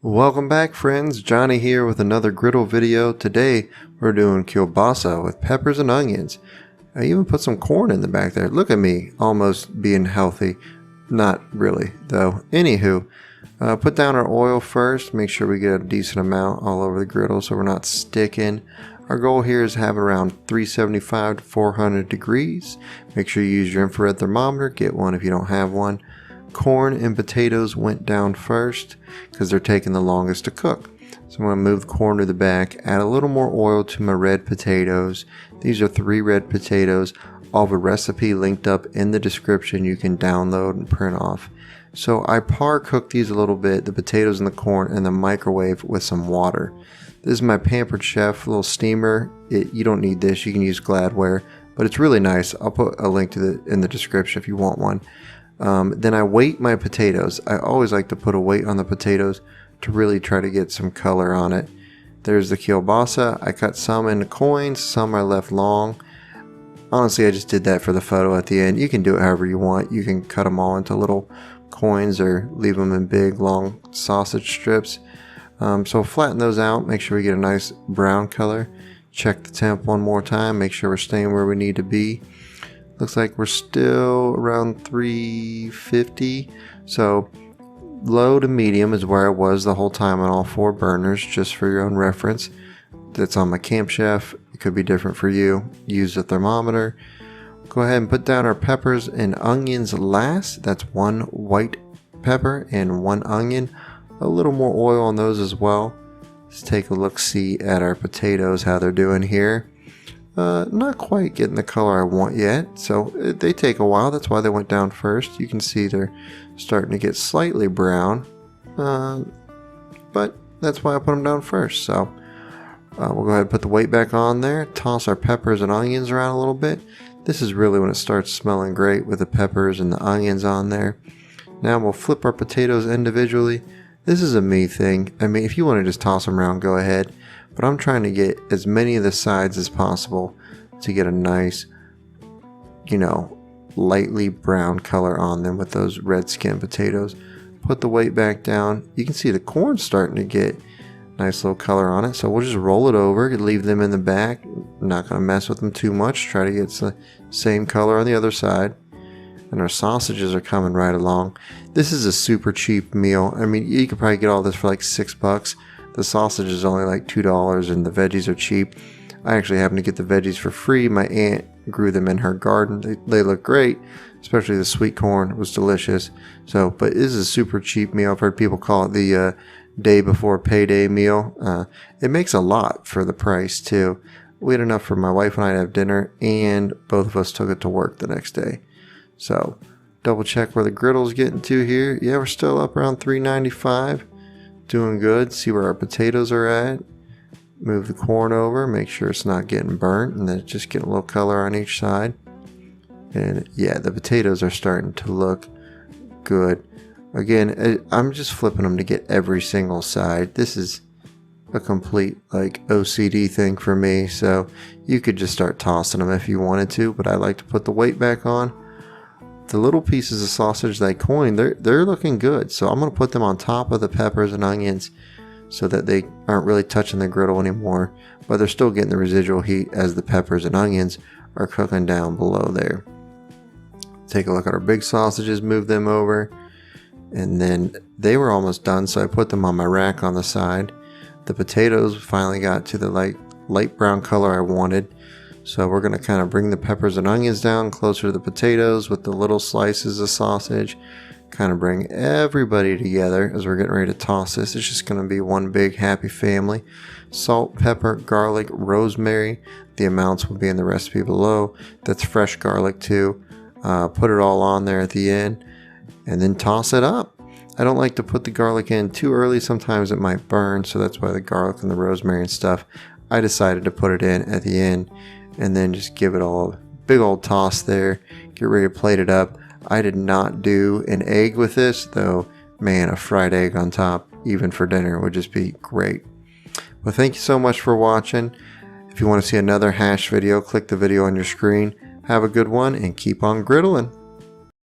Welcome back, friends. Johnny here with another griddle video. Today we're doing kielbasa with peppers and onions. I even put some corn in the back there. Look at me almost being healthy. Not really though. Anywho, put down our oil first. Make sure we get a decent amount all over the griddle so we're not sticking. Our goal here is to have around 375 to 400 degrees. Make sure you use your infrared thermometer. Get one if you don't have one. Corn and potatoes went down first because they're taking the longest to cook. So I'm going to move the corn to the back, add a little more oil to my red potatoes. These are 3 red potatoes. I'll have a recipe linked up in the description you can download and print off. So I par cooked these a little bit, the potatoes and the corn, in the microwave with some water. This is my Pampered Chef little steamer. You don't need this, you can use Gladware, but it's really nice. I'll put a link to it in the description if you want one. Then I weight my potatoes. I always like to put a weight on the potatoes to really try to get some color on it. There's the kielbasa. I cut some into coins, some I left long. Honestly, I just did that for the photo at the end. You can do it however you want. You can cut them all into little coins or leave them in big long sausage strips. So flatten those out, make sure we get a nice brown color. Check the temp one more time, make sure we're staying where we need to be. Looks like we're still around 350. So low to medium is where I was the whole time on all 4 burners, just for your own reference. That's on my Camp Chef. It could be different for you. Use the thermometer. Go ahead and put down our peppers and onions last. That's 1 white pepper and 1 onion. A little more oil on those as well. Let's take a look-see at our potatoes, how they're doing here. Not quite getting the color I want yet, so they take a while. That's why they went down first. You can see they're starting to get slightly brown, but that's why I put them down first. So we'll go ahead and put the weight back on there, toss our peppers and onions around a little bit. This is really when it starts smelling great with the peppers and the onions on there. Now we'll flip our potatoes individually. This is a me thing. I mean, if you want to just toss them around, go ahead. But I'm trying to get as many of the sides as possible to get a nice, lightly brown color on them with those red skin potatoes. Put the weight back down. You can see the corn starting to get nice little color on it. So we'll just roll it over, leave them in the back. Not going to mess with them too much. Try to get the same color on the other side. And our sausages are coming right along. This is a super cheap meal. I mean, you could probably get all this for like $6. The sausage is only like $2 and the veggies are cheap. I actually happen to get the veggies for free. My aunt grew them in her garden. They look great, especially the sweet corn. It was delicious. So, but this is a super cheap meal. I've heard people call it the day before payday meal. It makes a lot for the price too. We had enough for my wife and I to have dinner, and both of us took it to work the next day. So double check where the griddle's getting to here. Yeah, we're still up around 395. Doing good. See where our potatoes are at. Move the corn over. Make sure it's not getting burnt and then just getting a little color on each side. And yeah, the potatoes are starting to look good. Again, I'm just flipping them to get every single side. This is a complete OCD thing for me. So you could just start tossing them if you wanted to, but I like to put the weight back on. The little pieces of sausage that I coined, they're looking good. So I'm going to put them on top of the peppers and onions so that they aren't really touching the griddle anymore, but they're still getting the residual heat as the peppers and onions are cooking down below there. Take a look at our big sausages, move them over, and then they were almost done, so I put them on my rack on the side. The potatoes finally got to the light brown color I wanted. So we're going to kind of bring the peppers and onions down closer to the potatoes with the little slices of sausage. Kind of bring everybody together as we're getting ready to toss this. It's just going to be one big happy family. Salt, pepper, garlic, rosemary. The amounts will be in the recipe below. That's fresh garlic too. Put it all on there at the end and then toss it up. I don't like to put the garlic in too early. Sometimes it might burn, so that's why the garlic and the rosemary and stuff. I decided to put it in at the end. And then just give it all a big old toss there. Get ready to plate it up. I did not do an egg with this, though, man, a fried egg on top, even for dinner, would just be great. Well, thank you so much for watching. If you want to see another hash video, click the video on your screen. Have a good one and keep on griddling.